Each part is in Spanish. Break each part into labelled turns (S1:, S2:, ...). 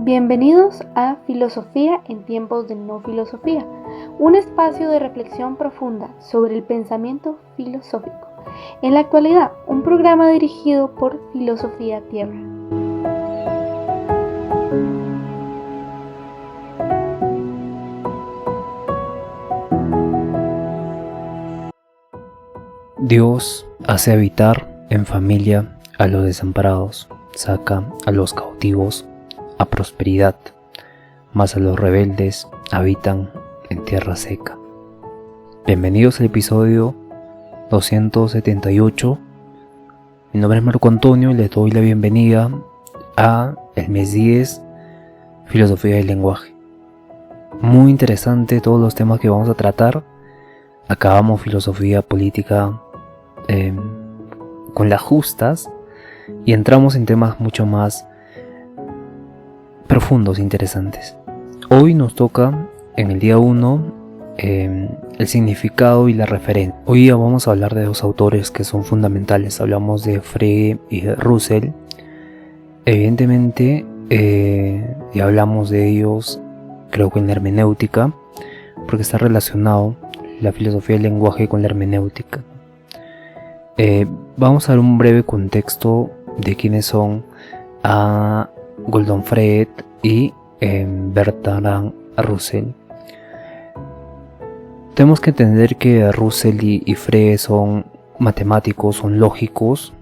S1: Bienvenidos a Filosofía en tiempos de no filosofía, un espacio de reflexión profunda sobre el pensamiento filosófico. En la actualidad, un programa dirigido por Filosofía Tierra.
S2: Dios hace habitar en familia a los desamparados, saca a los cautivos a prosperidad, mas a los rebeldes habitan en tierra seca. Bienvenidos al episodio 278. Mi nombre es Marco Antonio y les doy la bienvenida a el mes 10, Filosofía del Lenguaje. Muy interesante todos los temas que vamos a tratar. Acabamos filosofía política con las justas y entramos en temas mucho más profundos e interesantes. Hoy nos toca, en el día 1, el significado y la referencia. Hoy día vamos a hablar de dos autores que son fundamentales. Hablamos de Frege y de Russell. Evidentemente, y hablamos de ellos, creo que en la hermenéutica, porque está relacionado la filosofía del lenguaje con la hermenéutica. Vamos a dar un breve contexto de quiénes son a Gordon Frege y Bertrand Russell. Tenemos que entender que Russell y Frege son matemáticos, son lógicos,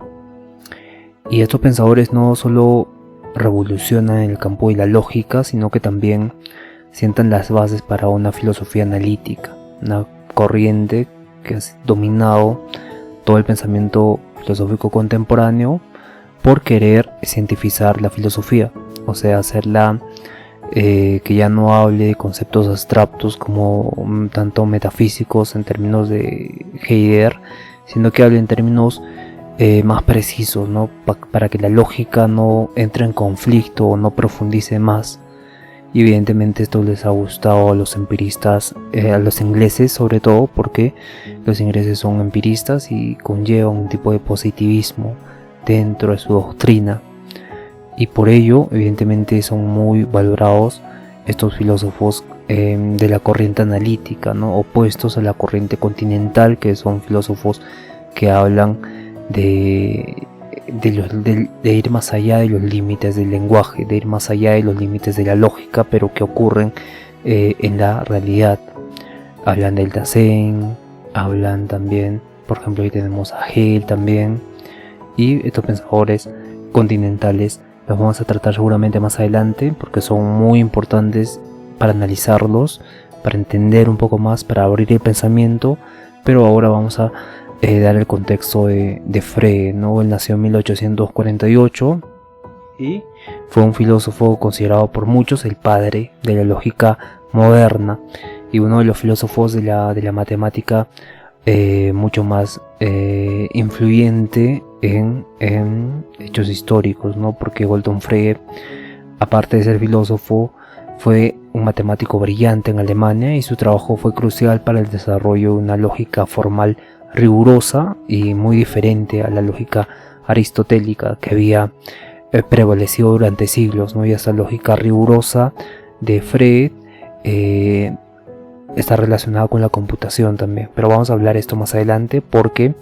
S2: y estos pensadores no solo revolucionan el campo de la lógica, sino que también sientan las bases para una filosofía analítica, una corriente que ha dominado todo el pensamiento filosófico contemporáneo por querer cientificar la filosofía, o sea, hacerla que ya no hable de conceptos abstractos como tanto metafísicos en términos de Heidegger, sino que hable en términos más precisos, ¿no? Para que la lógica no entre en conflicto o no profundice más. Y evidentemente esto les ha gustado a los empiristas, a los ingleses sobre todo, porque los ingleses son empiristas y conllevan un tipo de positivismo dentro de su doctrina, y por ello evidentemente son muy valorados estos filósofos de la corriente analítica, ¿no? Opuestos a la corriente continental, que son filósofos que hablan de ir más allá de los límites del lenguaje, de ir más allá de los límites de la lógica, pero que ocurren en la realidad. Hablan del Dasein, hablan también, por ejemplo, ahí tenemos a Hegel también, y estos pensadores continentales los vamos a tratar seguramente más adelante, porque son muy importantes para analizarlos, para entender un poco más, para abrir el pensamiento. Pero ahora vamos a dar el contexto de Frege, ¿no? Él nació en 1848 y fue un filósofo considerado por muchos el padre de la lógica moderna y uno de los filósofos de la matemática mucho más influyente en hechos históricos, ¿no? Porque Gordon Frege, aparte de ser filósofo, fue un matemático brillante en Alemania, y su trabajo fue crucial para el desarrollo de una lógica formal rigurosa y muy diferente a la lógica aristotélica que había prevalecido durante siglos, ¿no? Y esa lógica rigurosa de Frege está relacionada con la computación también, pero vamos a hablar esto más adelante, porque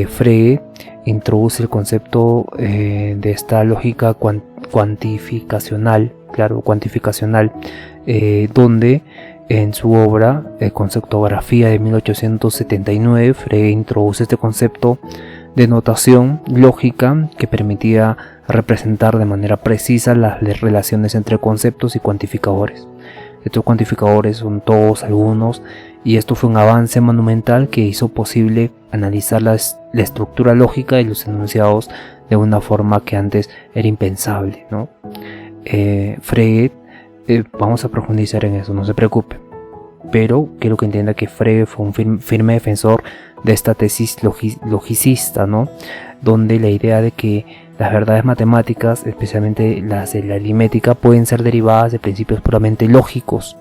S2: Frege introduce el concepto de esta lógica cuantificacional, donde en su obra Conceptografía de 1879, Frege introduce este concepto de notación lógica que permitía representar de manera precisa las relaciones entre conceptos y cuantificadores. Estos cuantificadores son todos, algunos, y esto fue un avance monumental que hizo posible analizar la estructura lógica de los enunciados de una forma que antes era impensable, ¿no? Frege, vamos a profundizar en eso, no se preocupe, pero quiero que entienda que Frege fue un firme defensor de esta tesis logicista, ¿no? Donde la idea de que las verdades matemáticas, especialmente las de la aritmética, pueden ser derivadas de principios puramente lógicos.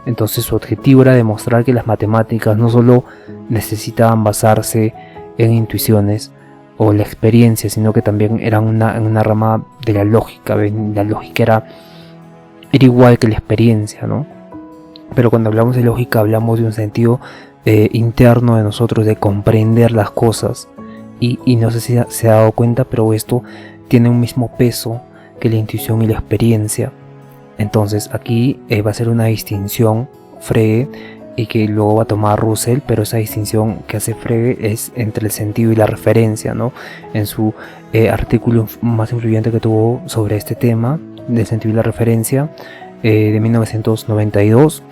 S2: Entonces su objetivo era demostrar que las matemáticas no solo necesitaban basarse en intuiciones o la experiencia, sino que también eran una rama de la lógica. La lógica era era igual que la experiencia, ¿no? Pero cuando hablamos de lógica hablamos de un sentido interno de nosotros, de comprender las cosas. Y no sé si se ha dado cuenta, pero esto tiene un mismo peso que la intuición y la experiencia. Entonces aquí va a ser una distinción Frege, y que luego va a tomar Russell, pero esa distinción que hace Frege es entre el sentido y la referencia, ¿no? En su artículo más influyente que tuvo sobre este tema del sentido y la referencia, de 1992,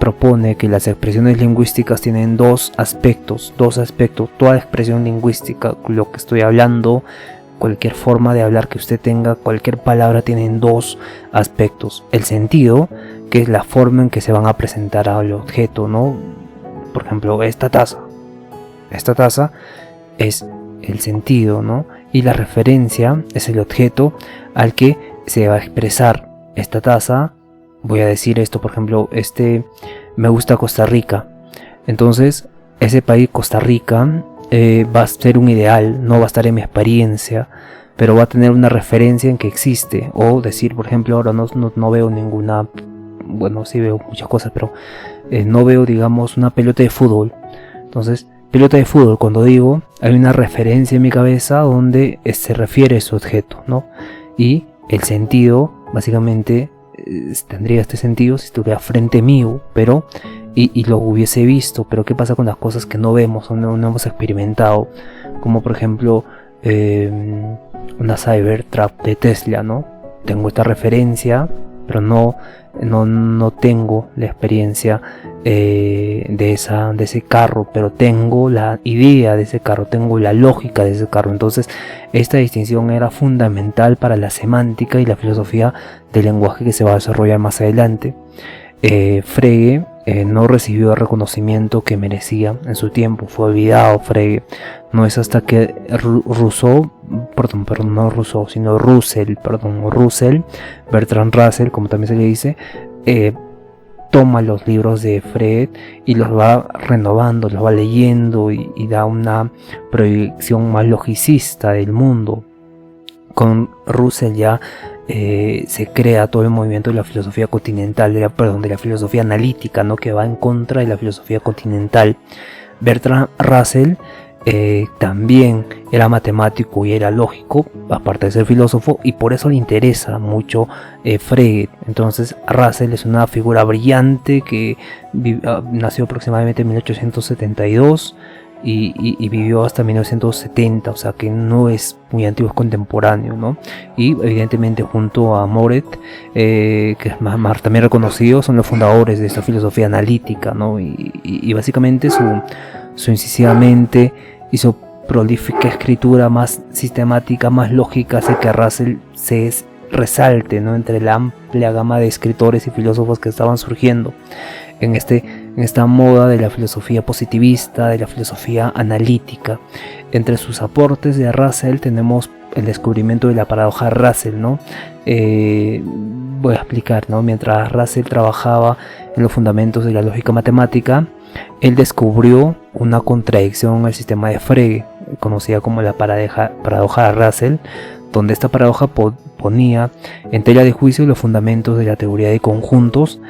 S2: propone que las expresiones lingüísticas tienen dos aspectos. Toda expresión lingüística, lo que estoy hablando, cualquier forma de hablar que usted tenga, cualquier palabra, tienen dos aspectos: el sentido, que es la forma en que se van a presentar al objeto, ¿no? Por ejemplo, esta taza es el sentido, ¿no? Y la referencia es el objeto al que se va a expresar. Esta taza, voy a decir esto, por ejemplo, me gusta Costa Rica. Entonces, ese país, Costa Rica, va a ser un ideal, no va a estar en mi experiencia, pero va a tener una referencia en que existe. O decir, por ejemplo, ahora no veo ninguna, bueno, sí veo muchas cosas, pero no veo, digamos, una pelota de fútbol. Entonces, pelota de fútbol, cuando digo, hay una referencia en mi cabeza donde se refiere a ese objeto, ¿no? Y el sentido, básicamente, tendría este sentido si estuviera frente mío, pero y lo hubiese visto. Pero ¿qué pasa con las cosas que no vemos o no hemos experimentado? Como por ejemplo una Cybertruck de Tesla, ¿no? Tengo esta referencia, pero no tengo la experiencia de ese carro, pero tengo la idea de ese carro, tengo la lógica de ese carro. Entonces esta distinción era fundamental para la semántica y la filosofía del lenguaje que se va a desarrollar más adelante. Frege no recibió el reconocimiento que merecía en su tiempo, fue olvidado Frege. No es hasta que Russell, Bertrand Russell, como también se le dice, toma los libros de Frege y los va renovando, los va leyendo y da una proyección más logicista del mundo. Con Russell ya se crea todo el movimiento de la filosofía continental, de la filosofía analítica, ¿no? Que va en contra de la filosofía continental. Bertrand Russell también era matemático y era lógico, aparte de ser filósofo, y por eso le interesa mucho Frege. Entonces Russell es una figura brillante que nació aproximadamente en 1872 y vivió hasta 1970, o sea que no es muy antiguo, es contemporáneo, ¿no? Y evidentemente junto a Moret, que es más también reconocido, son los fundadores de esta filosofía analítica, ¿no? Y básicamente su incisivamente y su prolífica escritura más sistemática, más lógica, hace que Russell se resalte, ¿no? Entre la amplia gama de escritores y filósofos que estaban surgiendo en esta moda de la filosofía positivista, de la filosofía analítica. Entre sus aportes de Russell tenemos el descubrimiento de la paradoja de Russell, ¿no? Voy a explicar, ¿no? Mientras Russell trabajaba en los fundamentos de la lógica matemática, él descubrió una contradicción al sistema de Frege, conocida como la paradoja de Russell, donde esta paradoja ponía en tela de juicio los fundamentos de la teoría de conjuntos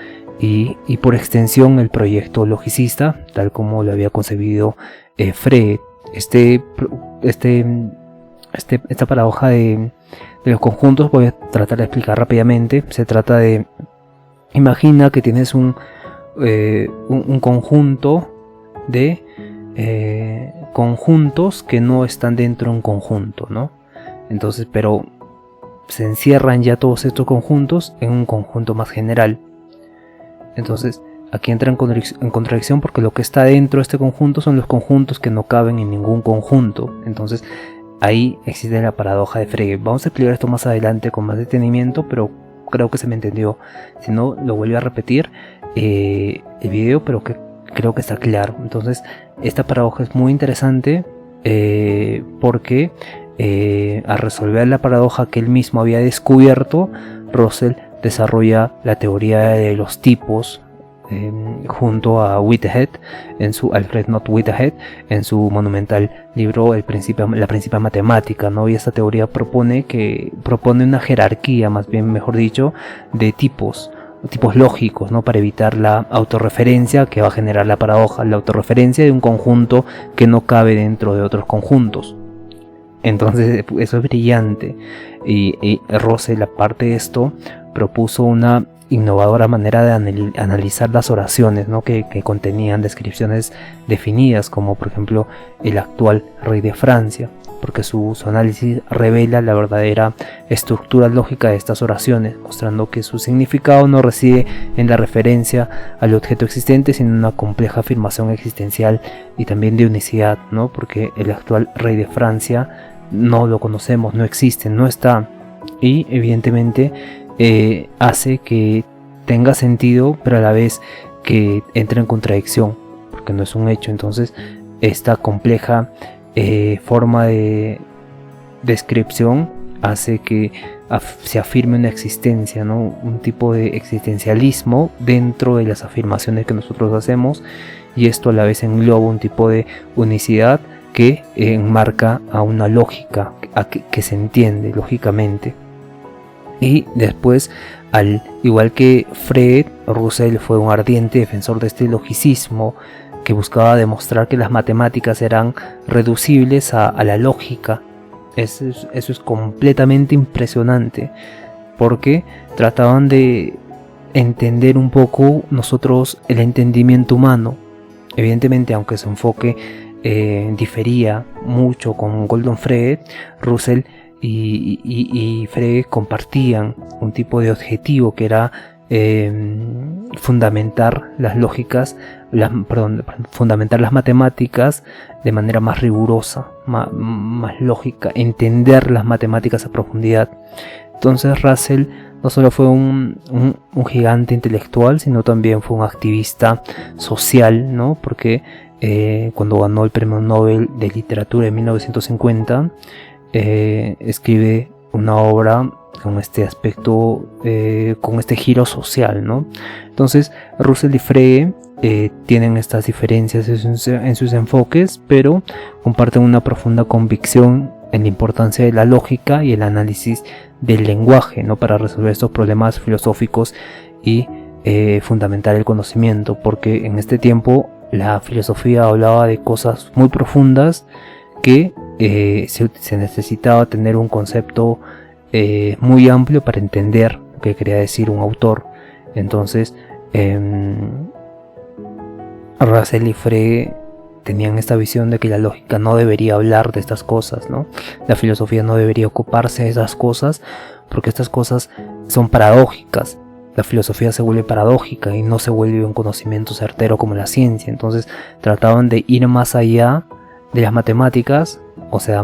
S2: y por extensión el proyecto logicista, tal como lo había concebido Frege. Esta paradoja de los conjuntos voy a tratar de explicar rápidamente. Se trata de, imagina que tienes un conjunto de conjuntos que no están dentro de un conjunto, ¿no? Entonces, pero se encierran ya todos estos conjuntos en un conjunto más general. Entonces aquí entra en contradicción, porque lo que está dentro de este conjunto son los conjuntos que no caben en ningún conjunto. Entonces ahí existe la paradoja de Frege. Vamos a explicar esto más adelante con más detenimiento, pero creo que se me entendió. Si no, lo vuelvo a repetir el video, pero que creo que está claro. Entonces esta paradoja es muy interesante porque al resolver la paradoja que él mismo había descubierto, Russell desarrolla la teoría de los tipos, junto a Whitehead, Alfred Knott Whitehead, en su monumental libro La Principia Matemática, ¿no? Y esta teoría propone una jerarquía, mejor dicho, de tipos lógicos, ¿no? Para evitar la autorreferencia que va a generar la paradoja, la autorreferencia de un conjunto que no cabe dentro de otros conjuntos. Entonces eso es brillante, y Russell, aparte de esto, propuso una innovadora manera de analizar las oraciones, ¿no? que contenían descripciones definidas, como por ejemplo el actual rey de Francia, porque su análisis revela la verdadera estructura lógica de estas oraciones, mostrando que su significado no reside en la referencia al objeto existente, sino en una compleja afirmación existencial y también de unicidad, ¿no? Porque el actual rey de Francia no lo conocemos, no existe, no está, y evidentemente hace que tenga sentido, pero a la vez que entre en contradicción, porque no es un hecho. Entonces esta compleja forma de descripción hace que se afirme una existencia, ¿no? Un tipo de existencialismo dentro de las afirmaciones que nosotros hacemos, y esto a la vez engloba un tipo de unicidad que enmarca a una lógica que se entiende lógicamente. Y después, al igual que Freud, Russell fue un ardiente defensor de este logicismo que buscaba demostrar que las matemáticas eran reducibles a la lógica. Eso es completamente impresionante, porque trataban de entender un poco nosotros el entendimiento humano. Evidentemente, aunque su enfoque difería mucho con Gordon Freud, Russell y Frege compartían un tipo de objetivo que era fundamentar las matemáticas de manera más rigurosa, más lógica, entender las matemáticas a profundidad. Entonces Russell no solo fue un gigante intelectual, sino también fue un activista social, ¿no? Porque cuando ganó el Premio Nobel de Literatura en 1950, escribe una obra con este aspecto, con este giro social, ¿no? Entonces Russell y Frege tienen estas diferencias en sus enfoques, pero comparten una profunda convicción en la importancia de la lógica y el análisis del lenguaje, ¿no? Para resolver estos problemas filosóficos y fundamentar el conocimiento, porque en este tiempo la filosofía hablaba de cosas muy profundas que se necesitaba tener un concepto muy amplio para entender lo que quería decir un autor. Entonces Russell y Frege tenían esta visión de que la lógica no debería hablar de estas cosas, ¿no? La filosofía no debería ocuparse de esas cosas, porque estas cosas son paradójicas. La filosofía se vuelve paradójica y no se vuelve un conocimiento certero como la ciencia. Entonces trataban de ir más allá de las matemáticas, o sea,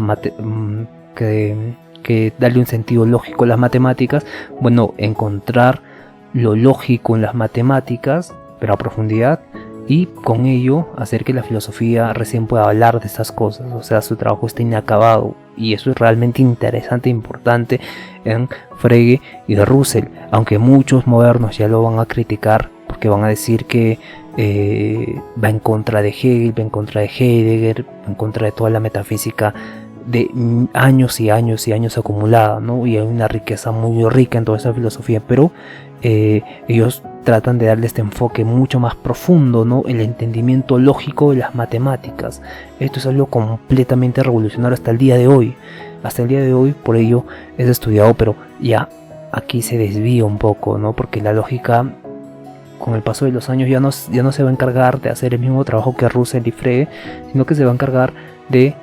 S2: que darle un sentido lógico a las matemáticas. Bueno, encontrar lo lógico en las matemáticas, pero a profundidad, y con ello hacer que la filosofía recién pueda hablar de estas cosas. O sea, su trabajo está inacabado, y eso es realmente interesante e importante en Frege y de Russell, aunque muchos modernos ya lo van a criticar, porque van a decir que va en contra de Hegel, va en contra de Heidegger, va en contra de toda la metafísica de años y años y años acumulada, ¿no? Y hay una riqueza muy rica en toda esa filosofía, pero ellos tratan de darle este enfoque mucho más profundo, ¿no? El entendimiento lógico de las matemáticas. Esto es algo completamente revolucionario hasta el día de hoy. Hasta el día de hoy, por ello es estudiado, pero ya aquí se desvía un poco, ¿no? Porque la lógica, con el paso de los años, ya no se va a encargar de hacer el mismo trabajo que Russell y Frege, sino que se va a encargar de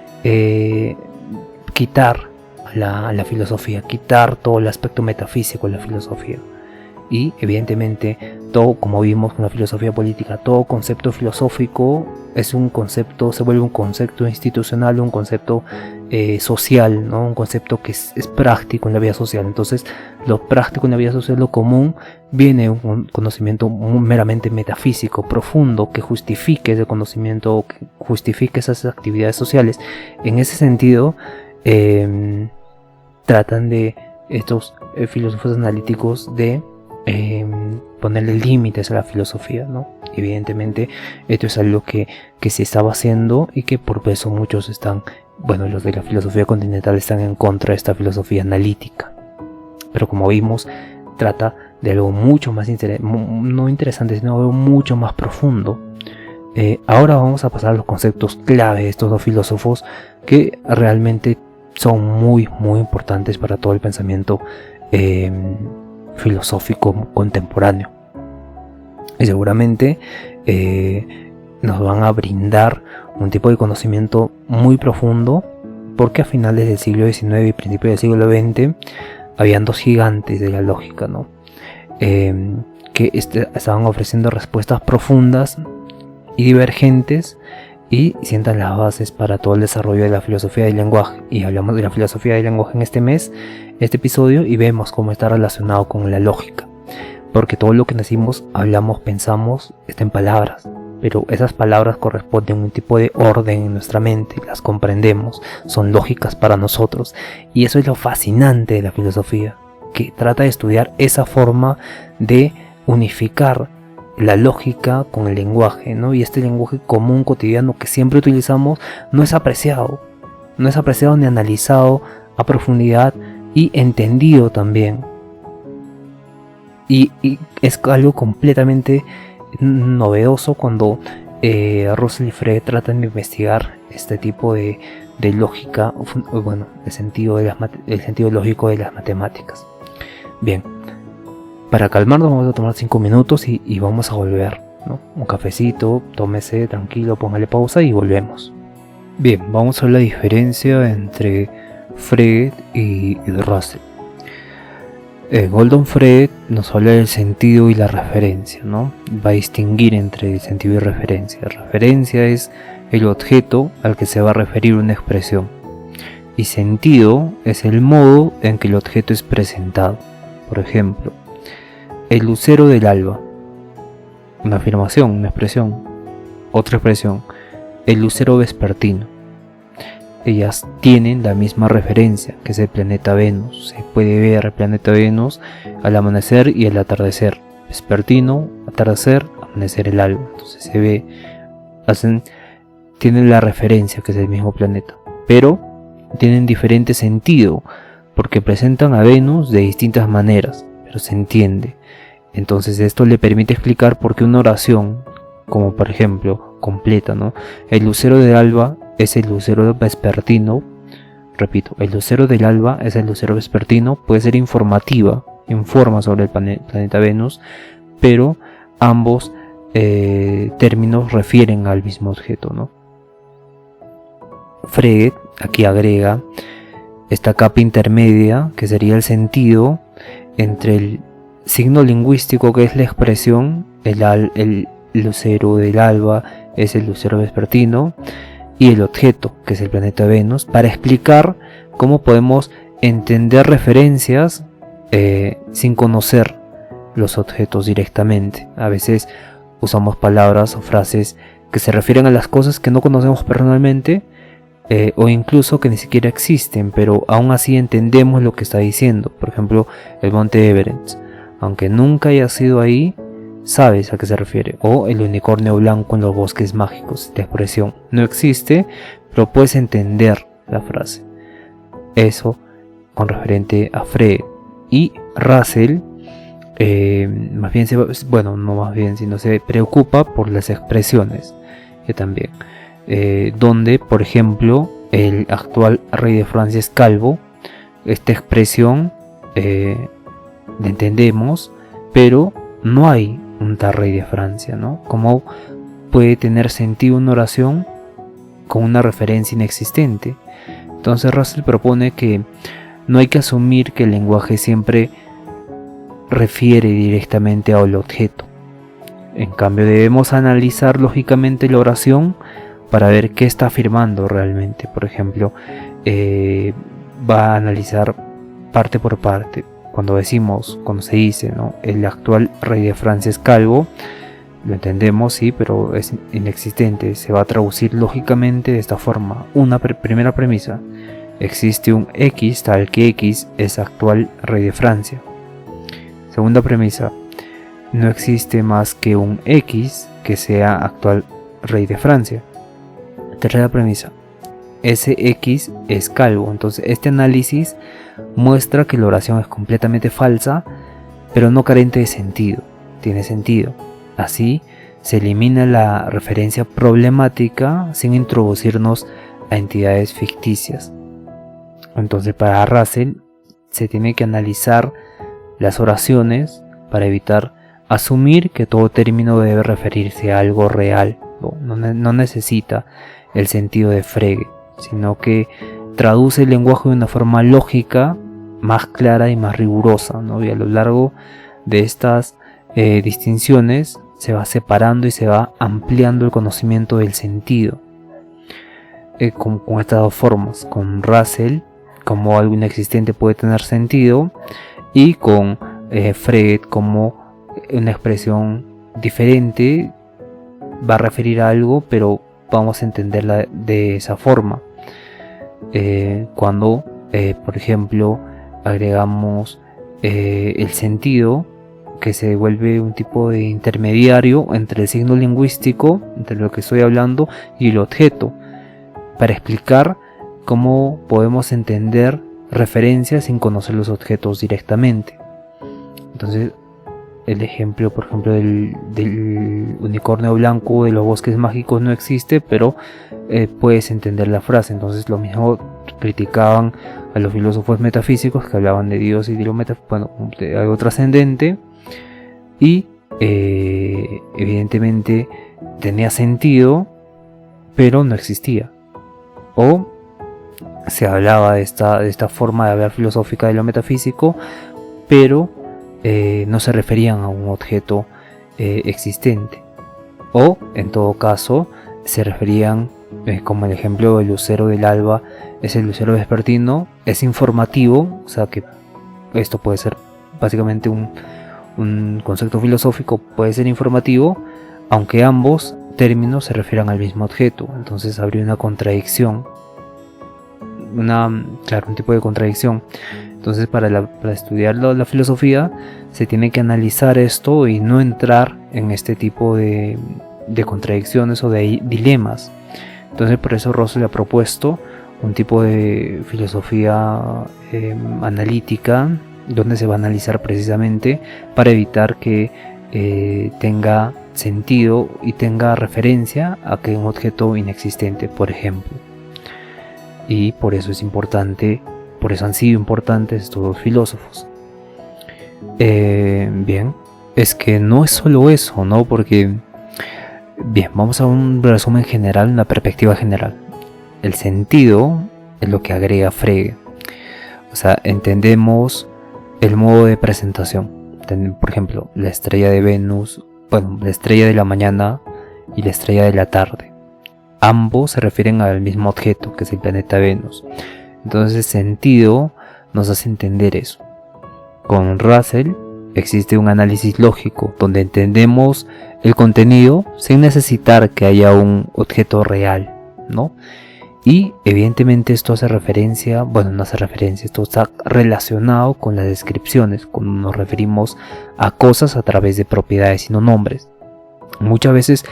S2: quitar a la filosofía, quitar todo el aspecto metafísico de la filosofía. Y evidentemente todo, como vimos con la filosofía política, todo concepto filosófico es un concepto, se vuelve un concepto institucional, un concepto social, ¿no? Un concepto que es práctico en la vida social. Entonces lo práctico en la vida social, lo común, viene un conocimiento meramente metafísico, profundo, que justifique ese conocimiento, que justifique esas actividades sociales. En ese sentido, tratan de estos filósofos analíticos de ponerle límites a la filosofía, ¿no? Evidentemente esto es algo que se estaba haciendo y que por eso muchos están, bueno, los de la filosofía continental están en contra de esta filosofía analítica. Pero como vimos, trata de algo mucho más no interesante, sino algo mucho más profundo. Ahora vamos a pasar a los conceptos clave de estos dos filósofos que realmente son muy importantes para todo el pensamiento filosófico contemporáneo. Y seguramente nos van a brindar un tipo de conocimiento muy profundo, porque a finales del siglo XIX y principios del siglo XX habían dos gigantes de la lógica, ¿no? Que estaban ofreciendo respuestas profundas y divergentes y sientan las bases para todo el desarrollo de la filosofía del lenguaje. Y hablamos de la filosofía del lenguaje en este episodio, y vemos cómo está relacionado con la lógica, porque todo lo que decimos, hablamos, pensamos, está en palabras, pero esas palabras corresponden a un tipo de orden en nuestra mente, las comprendemos, son lógicas para nosotros, y eso es lo fascinante de la filosofía, que trata de estudiar esa forma de unificar la lógica con el lenguaje, ¿no? Y este lenguaje común, cotidiano, que siempre utilizamos, no es apreciado ni analizado a profundidad y entendido también. Y es algo completamente novedoso cuando Russell y Frege tratan de investigar este tipo de lógica, bueno, el sentido lógico de las matemáticas. Bien, para calmarnos vamos a tomar 5 minutos y vamos a volver, ¿no? Un cafecito, tómese tranquilo, póngale pausa y volvemos. Bien, vamos a ver la diferencia entre Frege y Russell. Gordon Frege nos habla del sentido y la referencia, ¿no? Va a distinguir entre el sentido y referencia. Referencia es el objeto al que se va a referir una expresión, y sentido es el modo en que el objeto es presentado. Por ejemplo, el lucero del alba, una afirmación, una expresión. Otra expresión, el lucero vespertino. Ellas tienen la misma referencia, que es el planeta Venus. Se puede ver el planeta Venus al amanecer y al atardecer. Vespertino, atardecer, amanecer, el alba. Entonces se ve, tienen la referencia, que es el mismo planeta, pero tienen diferente sentido, porque presentan a Venus de distintas maneras, pero se entiende. Entonces esto le permite explicar por qué una oración, como por ejemplo, completa, ¿no? El lucero del alba es el lucero vespertino. Repito, el lucero del alba es el lucero vespertino. Puede ser informativa, informa sobre el planeta Venus, pero ambos términos refieren al mismo objeto, ¿no? Frege aquí agrega esta capa intermedia, que sería el sentido entre el signo lingüístico, que es la expresión, el lucero del alba es el lucero vespertino, y el objeto, que es el planeta Venus, para explicar cómo podemos entender referencias sin conocer los objetos directamente. A veces usamos palabras o frases que se refieren a las cosas que no conocemos personalmente, o incluso que ni siquiera existen, pero aún así entendemos lo que está diciendo. Por ejemplo, el monte Everest, aunque nunca haya sido ahí, sabes a qué se refiere. O el unicornio blanco en los bosques mágicos. La expresión no existe, pero puedes entender la frase. Eso con referente a Frege. Y Russell más bien sino se preocupa por las expresiones, que también donde, por ejemplo, el actual rey de Francia es calvo. Esta expresión la entendemos, pero no hay un tal rey de Francia, ¿no? ¿Cómo puede tener sentido una oración con una referencia inexistente? Entonces Russell propone que no hay que asumir que el lenguaje siempre refiere directamente al objeto. En cambio, debemos analizar lógicamente la oración para ver qué está afirmando realmente. Por ejemplo, va a analizar parte por parte. Cuando se dice, ¿no?, el actual rey de Francia es calvo, lo entendemos, sí, pero es inexistente. Se va a traducir lógicamente de esta forma. Una primera premisa: existe un X tal que X es actual rey de Francia. Segunda premisa: no existe más que un X que sea actual rey de Francia. Tercera premisa, ese X es calvo. Entonces este análisis muestra que la oración es completamente falsa, pero no carente de sentido, tiene sentido. Así se elimina la referencia problemática sin introducirnos a entidades ficticias. Entonces para Russell se tiene que analizar las oraciones para evitar asumir que todo término debe referirse a algo real. No necesita el sentido de Frege, sino que traduce el lenguaje de una forma lógica, más clara y más rigurosa, ¿no? Y a lo largo de estas distinciones se va separando y se va ampliando el conocimiento del sentido, con estas dos formas, con Russell como algo inexistente puede tener sentido, y con Frege como una expresión diferente va a referir a algo, pero vamos a entenderla de esa forma. Cuando por ejemplo agregamos el sentido, que se vuelve un tipo de intermediario entre el signo lingüístico, entre lo que estoy hablando, y el objeto, para explicar cómo podemos entender referencias sin conocer los objetos directamente. Entonces el ejemplo, por ejemplo, del unicornio blanco de los bosques mágicos no existe, pero puedes entender la frase. Entonces lo mismo criticaban a los filósofos metafísicos que hablaban de Dios y de de algo trascendente, y evidentemente tenía sentido, pero no existía. O se hablaba de esta forma de hablar filosófica de lo metafísico, pero no se referían a un objeto existente. O en todo caso se referían, como el ejemplo del lucero del alba es el lucero vespertino, es informativo, o sea que esto puede ser básicamente un concepto filosófico, puede ser informativo, aunque ambos términos se refieran al mismo objeto. Entonces habría una contradicción, un tipo de contradicción. Entonces para estudiar la filosofía se tiene que analizar esto y no entrar en este tipo de contradicciones o de dilemas. Entonces por eso Russell ha propuesto un tipo de filosofía analítica, donde se va a analizar precisamente para evitar que tenga sentido y tenga referencia a que un objeto inexistente, por ejemplo. Y por eso es importante, por eso han sido importantes estos dos filósofos. Bien, es que no es solo eso, ¿no? Porque, bien, vamos a un resumen general, una perspectiva general. El sentido es lo que agrega Frege. O sea, entendemos el modo de presentación. Por ejemplo, la estrella de Venus, la estrella de la mañana y la estrella de la tarde. Ambos se refieren al mismo objeto, que es el planeta Venus. Entonces el sentido nos hace entender eso. Con Russell existe un análisis lógico donde entendemos el contenido sin necesitar que haya un objeto real, ¿no? Y evidentemente esto hace referencia, no hace referencia, esto está relacionado con las descripciones, cuando nos referimos a cosas a través de propiedades y no nombres. Muchas veces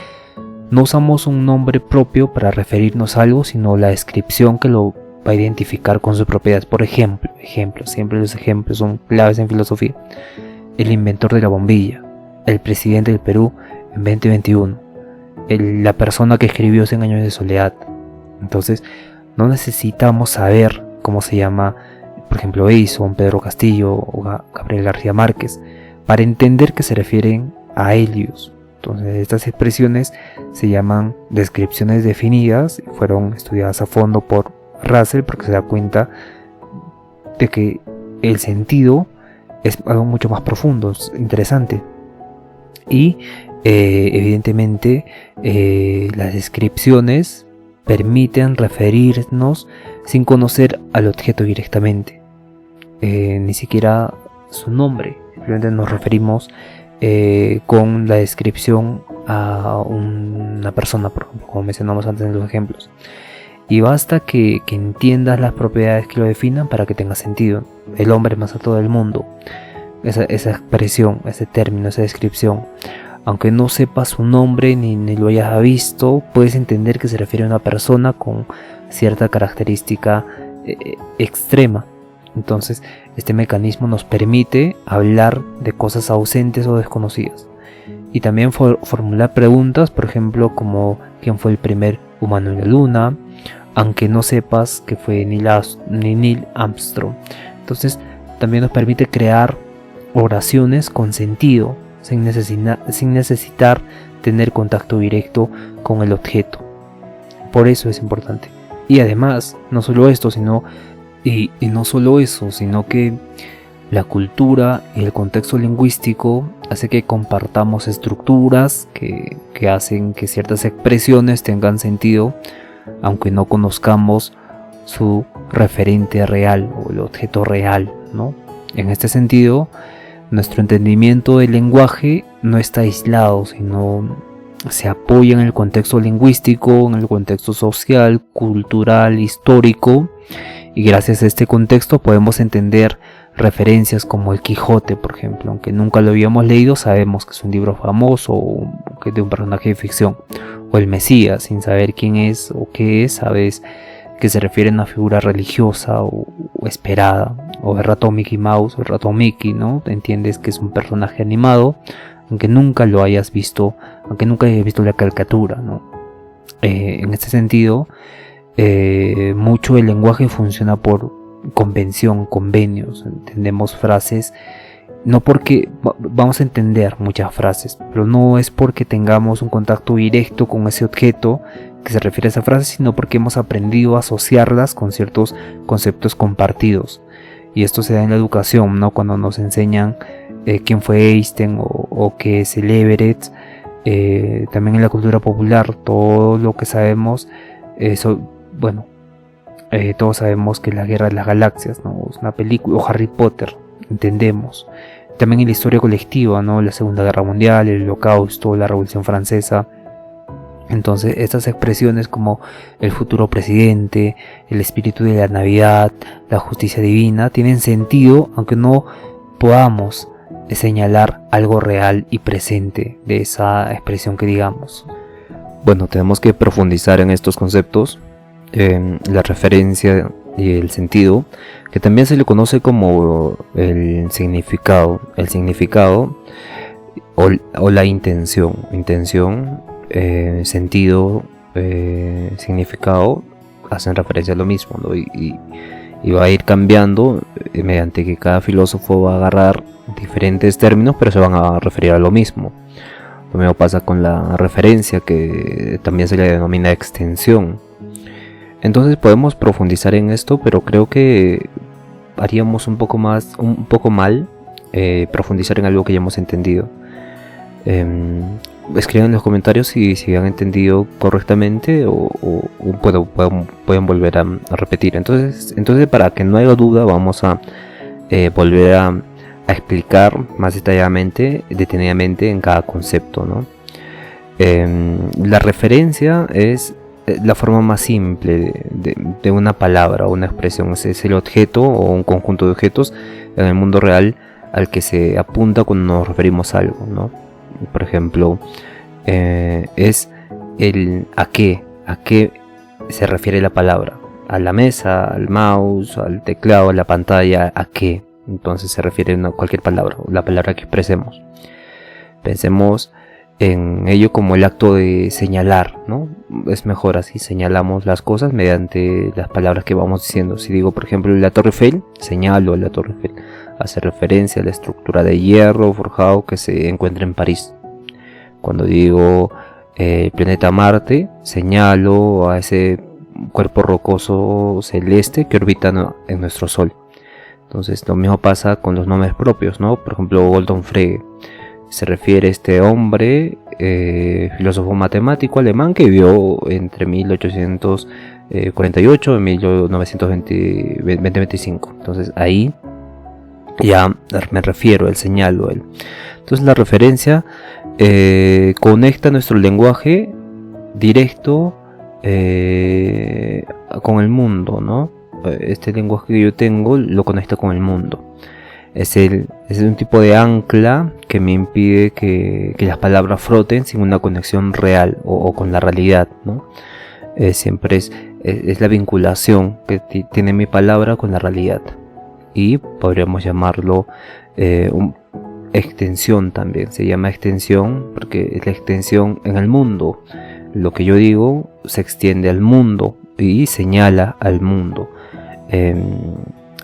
S2: no usamos un nombre propio para referirnos a algo, sino la descripción que lo va a identificar con sus propiedades. Por ejemplo, siempre los ejemplos son claves en filosofía. El inventor de la bombilla, el presidente del Perú en 2021, la persona que escribió 100 años de soledad. Entonces no necesitamos saber cómo se llama, por ejemplo, Edison, Pedro Castillo o Gabriel García Márquez, para entender que se refieren a ellos. Entonces estas expresiones se llaman descripciones definidas y fueron estudiadas a fondo por Russell, porque se da cuenta de que el sentido es algo mucho más profundo, es interesante. Y evidentemente las descripciones permiten referirnos sin conocer al objeto directamente, ni siquiera su nombre. Simplemente nos referimos con la descripción a una persona, por ejemplo, como mencionamos antes en los ejemplos. Y basta que entiendas las propiedades que lo definan para que tenga sentido. El hombre más alto del mundo. esa expresión, ese término, esa descripción. Aunque no sepas su nombre ni lo hayas visto, puedes entender que se refiere a una persona con cierta característica extrema. Entonces, este mecanismo nos permite hablar de cosas ausentes o desconocidas. Y también formular preguntas, por ejemplo, como ¿quién fue el primer humano en la luna? Aunque no sepas que fue Neil Armstrong. Entonces, también nos permite crear oraciones con sentido, sin necesitar tener contacto directo con el objeto. Por eso es importante. Y además, no solo esto, sino que la cultura y el contexto lingüístico hace que compartamos estructuras que hacen que ciertas expresiones tengan sentido, aunque no conozcamos su referente real o el objeto real, ¿no? En este sentido, nuestro entendimiento del lenguaje no está aislado, sino se apoya en el contexto lingüístico, en el contexto social, cultural, histórico, y gracias a este contexto podemos entender referencias como el Quijote, por ejemplo. Aunque nunca lo habíamos leído, sabemos que es un libro famoso o que es de un personaje de ficción. O el Mesías, sin saber quién es o qué es, sabes que se refiere a una figura religiosa o esperada. O el ratón Mickey Mouse o el ratón Mickey, ¿no? Entiendes que es un personaje animado, aunque nunca lo hayas visto, aunque nunca hayas visto la caricatura, ¿no? En este sentido, mucho el lenguaje funciona por convención, convenios. Entendemos frases, no porque vamos a entender muchas frases, pero no es porque tengamos un contacto directo con ese objeto que se refiere a esa frase, sino porque hemos aprendido a asociarlas con ciertos conceptos compartidos. Y esto se da en la educación, ¿no? Cuando nos enseñan quién fue Einstein o qué es el Everett. También en la cultura popular, todo lo que sabemos, todos sabemos que la Guerra de las Galaxias, ¿no? Es una película, o Harry Potter, entendemos. También en la historia colectiva, ¿no? La Segunda Guerra Mundial, el Holocausto, la Revolución Francesa. Entonces, estas expresiones como el futuro presidente, el espíritu de la Navidad, la justicia divina, tienen sentido, aunque no podamos señalar algo real y presente de esa expresión que digamos. Bueno, tenemos que profundizar en estos conceptos, la referencia y el sentido, que también se le conoce como el significado o la intención, sentido, significado, hacen referencia a lo mismo, ¿no? Y va a ir cambiando mediante que cada filósofo va a agarrar diferentes términos, pero se van a referir a lo mismo. Lo mismo pasa con la referencia, que también se le denomina extensión. Entonces podemos profundizar en esto, pero creo que haríamos un poco mal profundizar en algo que ya hemos entendido. Escriban en los comentarios si han entendido correctamente o pueden volver a repetir. Entonces, para que no haya duda, vamos a volver a explicar más detenidamente en cada concepto, ¿no? La referencia es la forma más simple de una palabra o una expresión. Es el objeto o un conjunto de objetos en el mundo real al que se apunta cuando nos referimos a algo, ¿no? Por ejemplo, es el a qué se refiere la palabra. A la mesa, al mouse, al teclado, a la pantalla, a qué. Entonces se refiere a cualquier palabra, la palabra que expresemos. Pensemos en ello como el acto de señalar, ¿no? Es mejor así, señalamos las cosas mediante las palabras que vamos diciendo. Si digo, por ejemplo, la Torre Eiffel, señalo a la Torre Eiffel. Hace referencia a la estructura de hierro forjado que se encuentra en París. Cuando digo el planeta Marte, señalo a ese cuerpo rocoso celeste que orbita en nuestro Sol. Entonces lo mismo pasa con los nombres propios, ¿no? Por ejemplo, Gordon Frege se refiere a este hombre, filósofo matemático alemán que vivió entre 1848 y 1925. Entonces ahí ya me refiero, el señalo a él. Entonces la referencia conecta nuestro lenguaje directo con el mundo, ¿no? Este lenguaje que yo tengo lo conecta con el mundo. Es un tipo de ancla que me impide que las palabras floten sin una conexión real o con la realidad, ¿no? Siempre es la vinculación que tiene mi palabra con la realidad. Y podríamos llamarlo extensión también. Se llama extensión porque es la extensión en el mundo. Lo que yo digo se extiende al mundo y señala al mundo.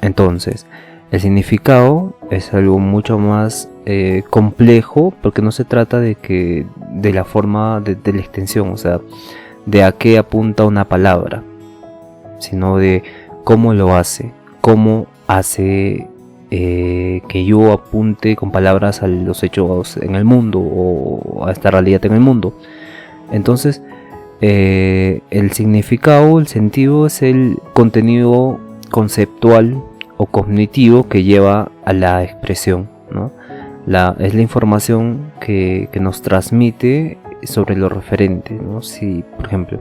S2: Entonces, el significado es algo mucho más complejo, porque no se trata de la forma de la extensión, o sea, de a qué apunta una palabra, sino de cómo lo hace, cómo hace que yo apunte con palabras a los hechos en el mundo o a esta realidad en el mundo. Entonces, el significado, el sentido es el contenido conceptual o cognitivo que lleva a la expresión, ¿no? Es la información que nos transmite sobre lo referente, ¿no? Si, por ejemplo,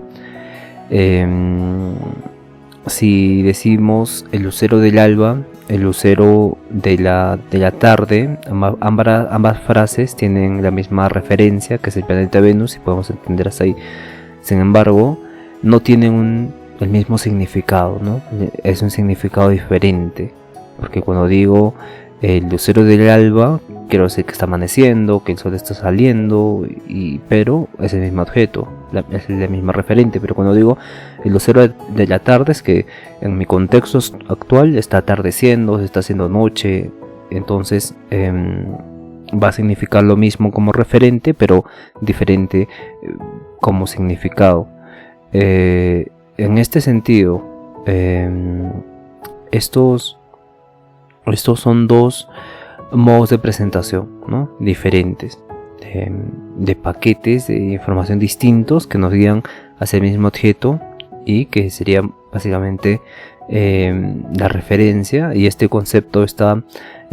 S2: si decimos el lucero del alba, el lucero de la tarde, ambas frases tienen la misma referencia, que es el planeta Venus, y podemos entender hasta ahí. Sin embargo, no tienen el mismo significado, ¿no? Es un significado diferente, porque cuando digo el lucero del alba, quiero decir que está amaneciendo, que el sol está saliendo, pero es el mismo objeto, es la misma referente. Pero cuando digo el lucero de la tarde, es que en mi contexto actual está atardeciendo, se está haciendo noche. Entonces va a significar lo mismo como referente, pero diferente como significado. En este sentido, estos son dos modos de presentación, ¿no? Diferentes, de paquetes de información distintos que nos guían hacia el mismo objeto, y que sería básicamente la referencia. Y este concepto, esta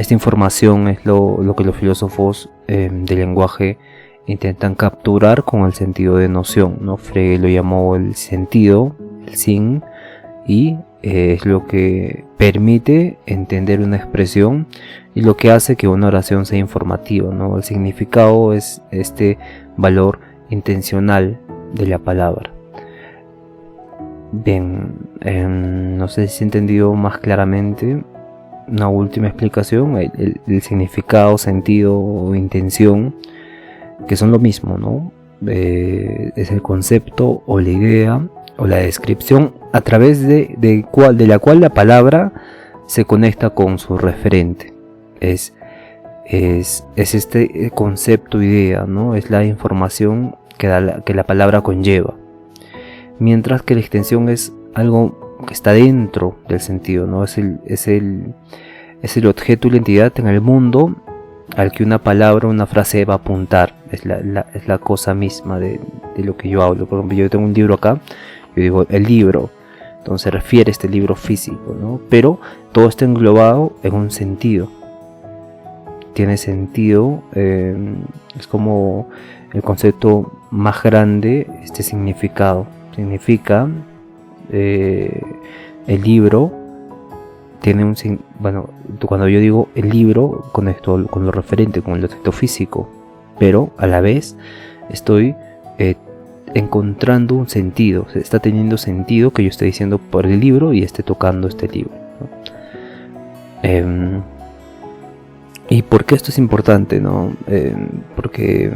S2: información es lo que los filósofos del lenguaje intentan capturar con el sentido de noción, ¿no? Frege lo llamó el sentido, el sin, y es lo que permite entender una expresión y lo que hace que una oración sea informativa, ¿no? El significado es este valor intencional de la palabra. Bien, no sé si he entendido más claramente. Una última explicación: el significado, sentido o intención, que son lo mismo, ¿no? Es el concepto o la idea o la descripción a través de la cual la palabra se conecta con su referente. Es este concepto, idea, ¿no? Es la información que la palabra conlleva. Mientras que la extensión es algo que está dentro del sentido, ¿no? Es el objeto y la entidad en el mundo al que una palabra, una frase va a apuntar. Es la cosa misma de lo que yo hablo. Por ejemplo, yo tengo un libro acá, yo digo el libro, entonces se refiere a este libro físico, ¿no? Pero todo está englobado en un sentido. Tiene sentido, es como el concepto más grande, este significado. Significa, el libro tiene cuando yo digo el libro, conecto con lo referente, con el objeto físico, pero a la vez estoy encontrando un sentido. Se está teniendo sentido que yo esté diciendo por el libro y esté tocando este libro, ¿no? ¿Y por qué esto es importante, no? Porque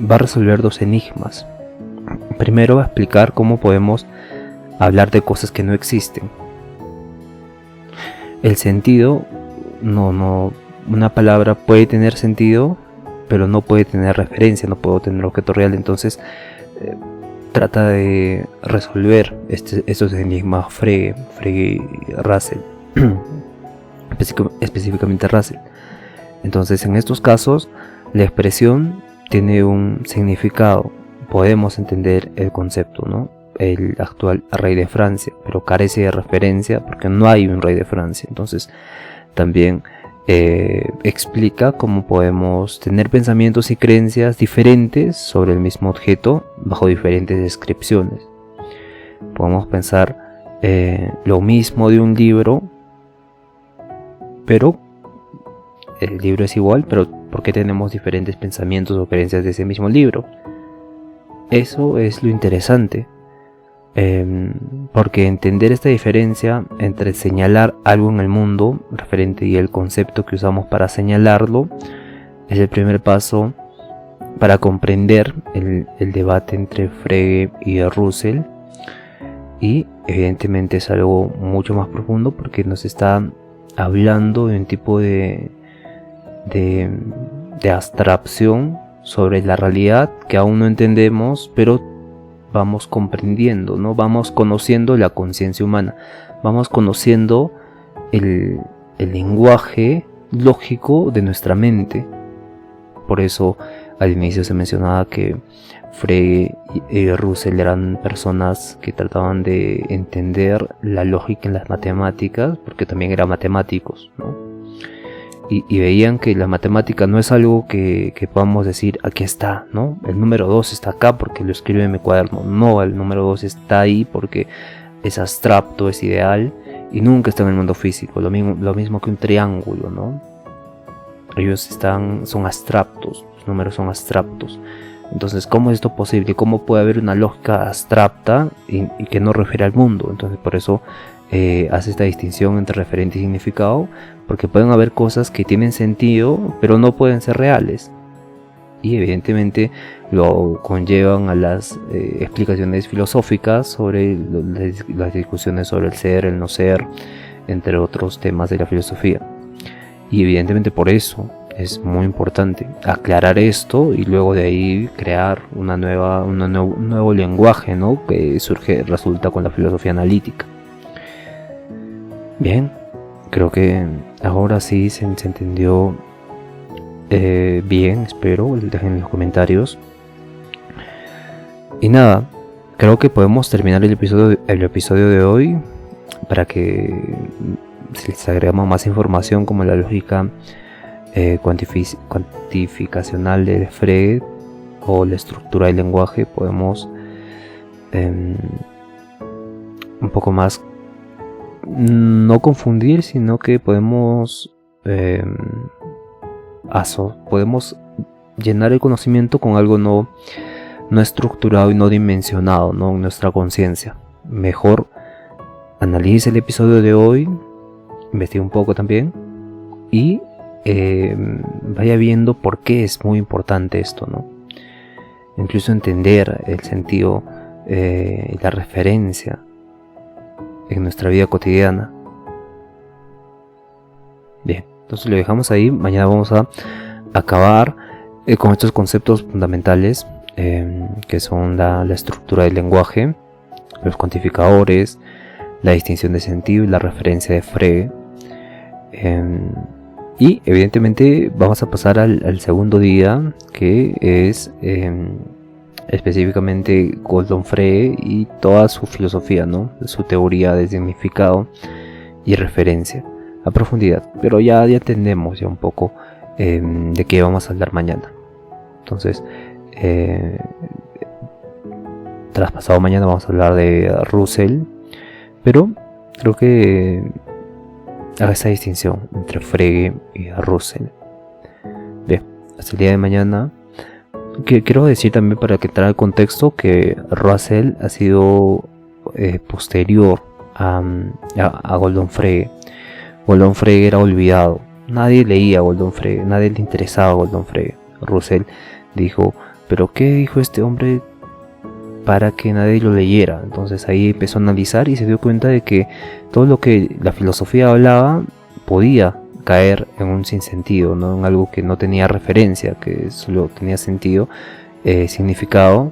S2: va a resolver dos enigmas. Primero, va a explicar cómo podemos hablar de cosas que no existen. El sentido, una palabra puede tener sentido, pero no puede tener referencia, no puedo tener objeto real. Entonces trata de resolver estos enigmas Frege y Russell, específicamente Russell. Entonces, en estos casos, la expresión tiene un significado. Podemos entender el concepto, ¿no? El actual rey de Francia, pero carece de referencia porque no hay un rey de Francia. Entonces también explica cómo podemos tener pensamientos y creencias diferentes sobre el mismo objeto bajo diferentes descripciones. Podemos pensar lo mismo de un libro, pero el libro es igual, pero ¿por qué tenemos diferentes pensamientos o creencias de ese mismo libro? Eso es lo interesante, porque entender esta diferencia entre señalar algo en el mundo referente y el concepto que usamos para señalarlo es el primer paso para comprender el debate entre Frege y Russell, y evidentemente es algo mucho más profundo porque nos está hablando de un tipo de abstracción sobre la realidad que aún no entendemos, pero vamos comprendiendo, ¿no? Vamos conociendo la conciencia humana, vamos conociendo el lenguaje lógico de nuestra mente. Por eso al inicio se mencionaba que Frege y Russell eran personas que trataban de entender la lógica en las matemáticas, porque también eran matemáticos, ¿no? Y veían que la matemática no es algo que podamos decir, aquí está, ¿no? El número 2 está acá porque lo escribo en mi cuaderno. No, el número 2 está ahí porque es abstracto, es ideal y nunca está en el mundo físico. Lo mismo que un triángulo, ¿no? Ellos son abstractos, los números son abstractos. Entonces, ¿cómo es esto posible? ¿Cómo puede haber una lógica abstracta y que no refiere al mundo? Entonces, por eso hace esta distinción entre referente y significado, porque pueden haber cosas que tienen sentido, pero no pueden ser reales. Y evidentemente lo conllevan a las explicaciones filosóficas sobre las discusiones sobre el ser, el no ser, entre otros temas de la filosofía. Y evidentemente por eso es muy importante aclarar esto y luego de ahí crear un nuevo lenguaje, ¿no? Que resulta con la filosofía analítica. Bien, creo que ahora sí se entendió bien, espero, dejen en los comentarios. Y nada, creo que podemos terminar el episodio de hoy para que si les agregamos más información como la lógica cuantificacional del Frege o la estructura del lenguaje, podemos un poco más no confundir, sino que podemos podemos llenar el conocimiento con algo no estructurado y no dimensionado, ¿no? En nuestra conciencia. Mejor analice el episodio de hoy, investigue un poco también y vaya viendo por qué es muy importante esto, ¿no? Incluso entender el sentido, la referencia en nuestra vida cotidiana. Bien, entonces lo dejamos ahí. Mañana vamos a acabar con estos conceptos fundamentales que son la estructura del lenguaje, los cuantificadores, la distinción de sentido y la referencia de Frege. Y evidentemente vamos a pasar al segundo día, que es específicamente Gordon Frege y toda su filosofía, ¿no? Su teoría de significado y referencia a profundidad. Pero ya entendemos ya un poco de qué vamos a hablar mañana. Entonces, tras pasado mañana vamos a hablar de Russell, pero creo que haga esa distinción entre Frege y Russell. Bien, hasta el día de mañana. Quiero decir también, para que traiga el contexto, que Russell ha sido posterior a Gordon Frege. Gordon Frege era olvidado, nadie leía a Gordon Frege, nadie le interesaba a Gordon Frege. Russell dijo, ¿pero qué dijo este hombre para que nadie lo leyera? Entonces ahí empezó a analizar y se dio cuenta de que todo lo que la filosofía hablaba podía caer en un sinsentido, ¿no? En algo que no tenía referencia, que solo tenía sentido, significado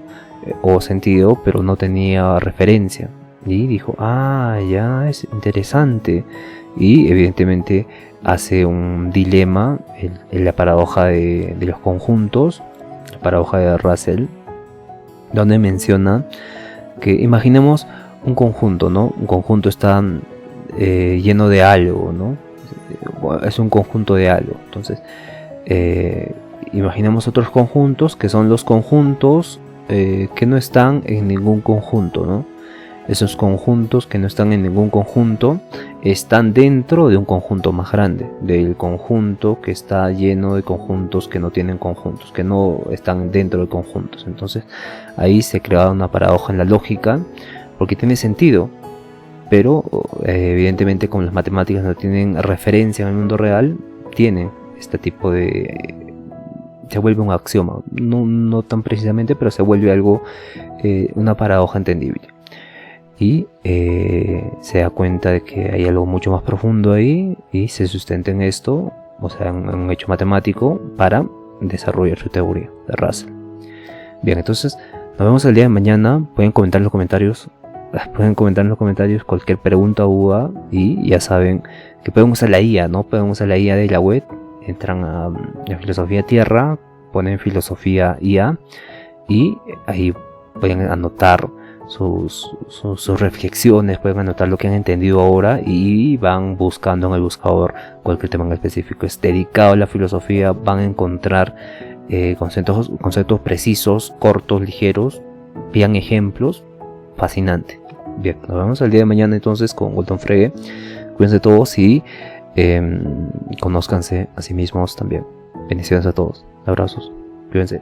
S2: o sentido, pero no tenía referencia. Y dijo, ya es interesante. Y evidentemente hace un dilema en la paradoja de los conjuntos, la paradoja de Russell, donde menciona que imaginemos un conjunto, ¿no? Un conjunto está lleno de algo, ¿no? Es un conjunto de algo. Entonces, imaginemos otros conjuntos que son los conjuntos que no están en ningún conjunto, ¿no? Esos conjuntos que no están en ningún conjunto están dentro de un conjunto más grande, del conjunto que está lleno de conjuntos que no tienen conjuntos, que no están dentro de conjuntos. Entonces ahí se crea una paradoja en la lógica, porque tiene sentido, pero evidentemente como las matemáticas no tienen referencia en el mundo real, tienen este tipo de... se vuelve un axioma, no tan precisamente, pero se vuelve algo, una paradoja entendible. Y se da cuenta de que hay algo mucho más profundo ahí y se sustenta en esto, o sea, en un hecho matemático, para desarrollar su teoría de Russell. Bien, entonces nos vemos el día de mañana. Pueden comentar en los comentarios cualquier pregunta o duda, y ya saben que pueden usar la IA, ¿no? Pueden usar la IA de la web. Entran a Filosofía Tierra, ponen Filosofía IA y ahí pueden anotar sus reflexiones, pueden anotar lo que han entendido ahora y van buscando en el buscador cualquier tema en específico. Es dedicado a la filosofía, van a encontrar conceptos precisos, cortos, ligeros, bien ejemplos, fascinante. Bien, nos vemos el día de mañana entonces con Walton Frege. Cuídense todos y conózcanse a sí mismos también. Bendiciones a todos, abrazos, cuídense.